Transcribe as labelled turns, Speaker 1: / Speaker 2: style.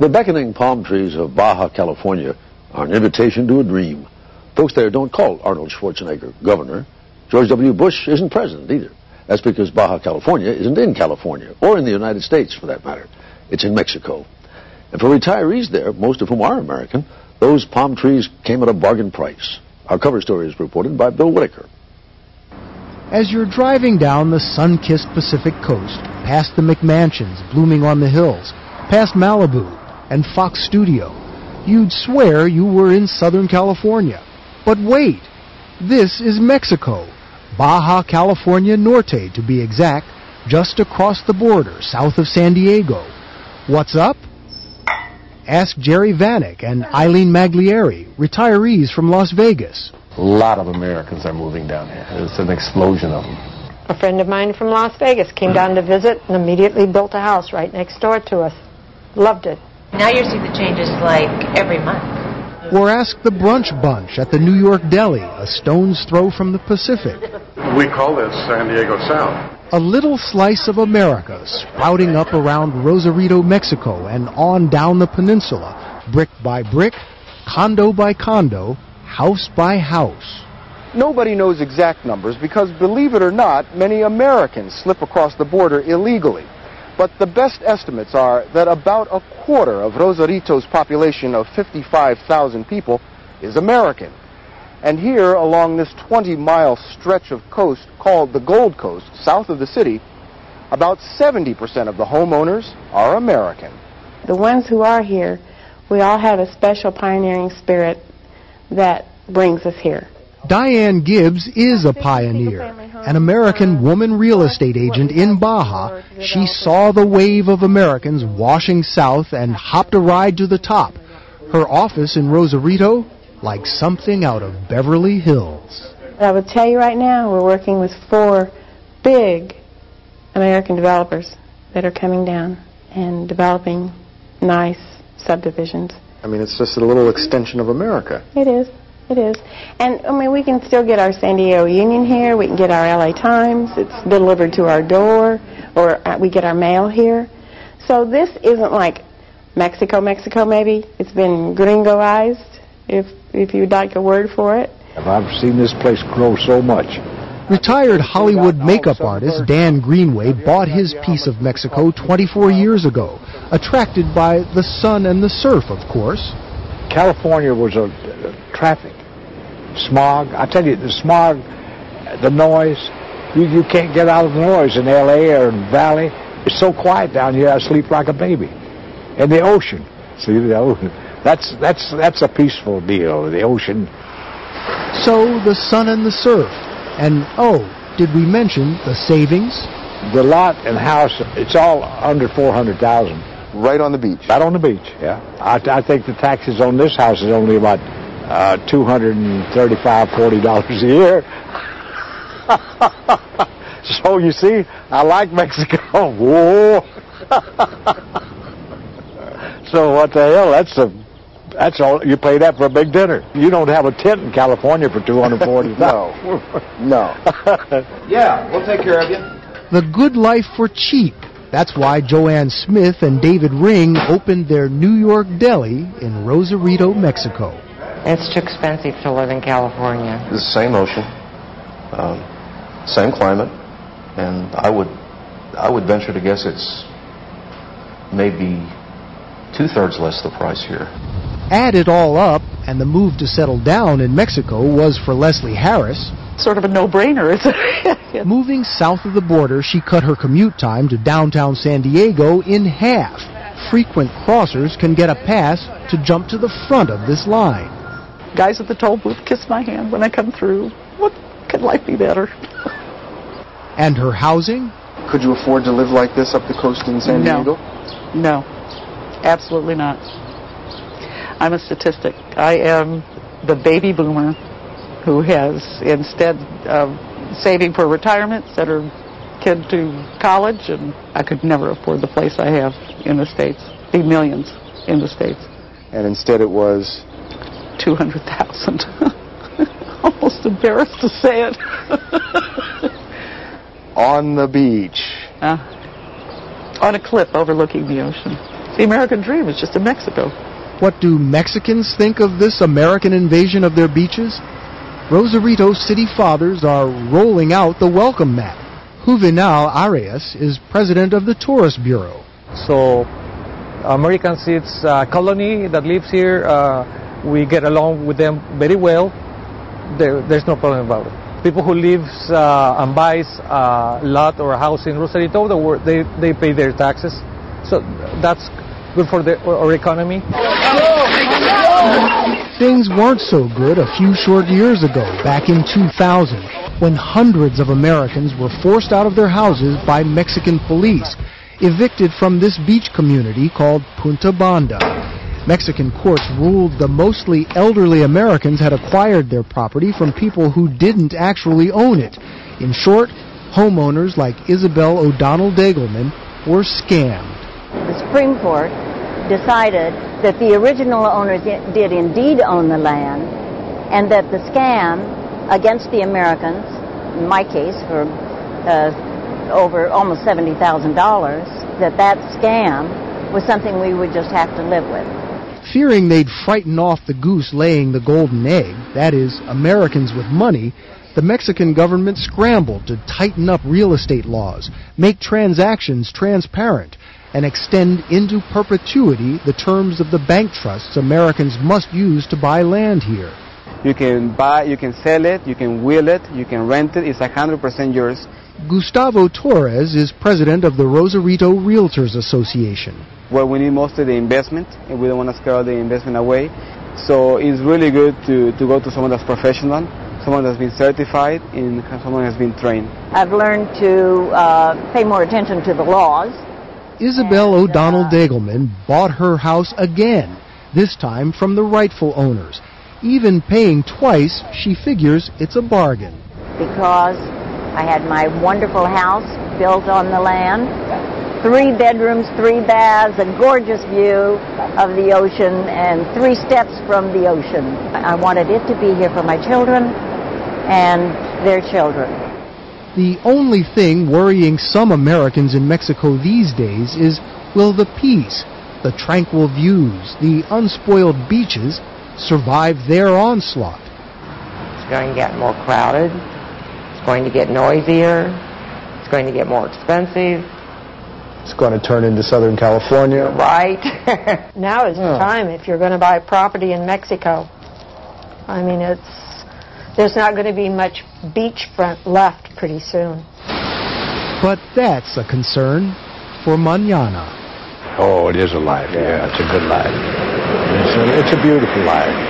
Speaker 1: The beckoning palm trees of Baja California are an invitation to a dream. Folks there don't call Arnold Schwarzenegger governor. George W. Bush isn't president either. That's because Baja California isn't in California, or in the United States for that matter. It's in Mexico. And for retirees there, most of whom are American, those palm trees came at a bargain price. Our cover story is reported by Bill Whitaker.
Speaker 2: As you're driving down the sun-kissed Pacific coast, past the McMansions blooming on the hills, past Malibu and Fox Studio, you'd swear you were in Southern California. But wait, this is Mexico, Baja California Norte to be exact, just across the border south of San Diego. What's up? Ask Jerry Vanek and Eileen Maglieri, retirees from Las Vegas.
Speaker 3: A lot of Americans are moving down here. It's an explosion of them.
Speaker 4: A friend of mine from Las Vegas came down to visit and immediately built a house right next door to us. Loved it.
Speaker 5: Now you're seeing the changes like every month.
Speaker 2: Or ask the Brunch Bunch at the New York Deli, a stone's throw from the Pacific.
Speaker 6: We call this San Diego South.
Speaker 2: A little slice of America sprouting up around Rosarito, Mexico, and on down the peninsula, brick by brick, condo by condo, house by house.
Speaker 7: Nobody knows exact numbers because, believe it or not, many Americans slip across the border illegally. But the best estimates are that about a quarter of Rosarito's population of 55,000 people is American. And here, along this 20-mile stretch of coast called the Gold Coast, south of the city, about 70% of the homeowners are American.
Speaker 8: The ones who are here, we all have a special pioneering spirit that brings us here.
Speaker 2: Diane Gibbs is a pioneer, an American woman real estate agent in Baja. She saw the wave of Americans washing south and hopped a ride to the top. Her office in Rosarito, like something out of Beverly Hills.
Speaker 8: I would tell you right now, we're working with 4 big American developers that are coming down and developing nice subdivisions.
Speaker 7: I mean, it's just a little extension of America.
Speaker 8: It is. It is. And, I mean, we can still get our San Diego Union here. We can get our LA Times. It's delivered to our door. Or we get our mail here. So this isn't like Mexico, maybe. It's been gringoized, if you'd like a word for it.
Speaker 9: I've seen this place grow so much.
Speaker 2: Retired Hollywood makeup artist Dan Greenway bought his piece of Mexico 24 years ago, attracted by the sun and the surf, of course.
Speaker 9: California was a traffic, smog. I tell you, the smog, the noise, you can't get out of the noise in L.A. or in Valley. It's so quiet down here, I sleep like a baby. And the ocean, see, the ocean, that's a peaceful deal, the ocean.
Speaker 2: So the sun and the surf. And, oh, did we mention the savings?
Speaker 9: The lot and house, it's all under $400,000.
Speaker 7: Right on the beach?
Speaker 9: Right on the beach, yeah. I think the taxes on this house is only about $235, $40 a year. So, you see, I like Mexico. Whoa! So, what the hell, that's all, you pay that for a big dinner. You don't have a tent in California for $240.
Speaker 7: No. Yeah, we'll take care of you.
Speaker 2: The good life for cheap. That's why Joanne Smith and David Ring opened their New York Deli in Rosarito, Mexico.
Speaker 5: It's too expensive to live in California.
Speaker 10: The same ocean, same climate, and I would venture to guess it's maybe 2/3 less the price here.
Speaker 2: Add it all up, and the move to settle down in Mexico was for Leslie Harris.
Speaker 11: Sort of a no-brainer, isn't it?
Speaker 2: Moving south of the border, she cut her commute time to downtown San Diego in half. Frequent crossers can get a pass to jump to the front of this line.
Speaker 11: Guys at the toll booth kiss my hand when I come through. What could life be better?
Speaker 2: And her housing?
Speaker 7: Could you afford to live like this up the coast in San Diego?
Speaker 11: No, absolutely not. I'm a statistic. I am the baby boomer who has, instead of saving for retirement, sent her kid to college, and I could never afford the place I have in the States. Be millions in the States.
Speaker 7: And instead it was?
Speaker 11: $200,000. Almost embarrassed to say it.
Speaker 7: On the beach.
Speaker 11: On a cliff overlooking the ocean. The American dream is just in Mexico.
Speaker 2: What do Mexicans think of this American invasion of their beaches? Rosarito city fathers are rolling out the welcome mat. Juvenal Arias is president of the Tourist Bureau.
Speaker 12: So, Americans, it's a colony that lives here. We get along with them very well. There's no problem about it. People who lives and buys a lot or a house in Rosarito, they pay their taxes. So that's good for our economy.
Speaker 2: Things weren't so good a few short years ago, back in 2000, when hundreds of Americans were forced out of their houses by Mexican police, evicted from this beach community called Punta Banda. Mexican courts ruled the mostly elderly Americans had acquired their property from people who didn't actually own it. In short, homeowners like Isabel O'Donnell Degelman were scammed.
Speaker 13: The Supreme Court decided that the original owners did indeed own the land, and that the scam against the Americans, in my case for over almost $70,000, that scam was something we would just have to live with.
Speaker 2: Fearing they'd frighten off the goose laying the golden egg, that is, Americans with money, the Mexican government scrambled to tighten up real estate laws, make transactions transparent, and extend into perpetuity the terms of the bank trusts Americans must use to buy land here.
Speaker 14: You can buy, you can sell it, you can will it, you can rent it, it's 100% yours.
Speaker 2: Gustavo Torres is president of the Rosarito Realtors Association.
Speaker 14: Well, we need mostly the investment, and we don't want to scare the investment away. So it's really good to go to someone that's professional, someone that's been certified, and someone that's been trained.
Speaker 13: I've learned to pay more attention to the laws.
Speaker 2: Isabel O'Donnell Degelman bought her house again, this time from the rightful owners. Even paying twice, she figures it's a bargain.
Speaker 13: Because I had my wonderful house built on the land, 3 bedrooms, 3 baths, a gorgeous view of the ocean, and 3 steps from the ocean. I wanted it to be here for my children and their children.
Speaker 2: The only thing worrying some Americans in Mexico these days is, will the peace, the tranquil views, the unspoiled beaches survive their onslaught?
Speaker 5: It's going to get more crowded. It's going to get noisier. It's going to get more expensive.
Speaker 3: It's going to turn into Southern California.
Speaker 5: Right.
Speaker 4: Now is the time if you're going to buy property in Mexico. I mean, there's not going to be much beachfront left pretty soon.
Speaker 2: But that's a concern for mañana.
Speaker 9: Oh, it is a life. Yeah, it's a good life. It's a beautiful life.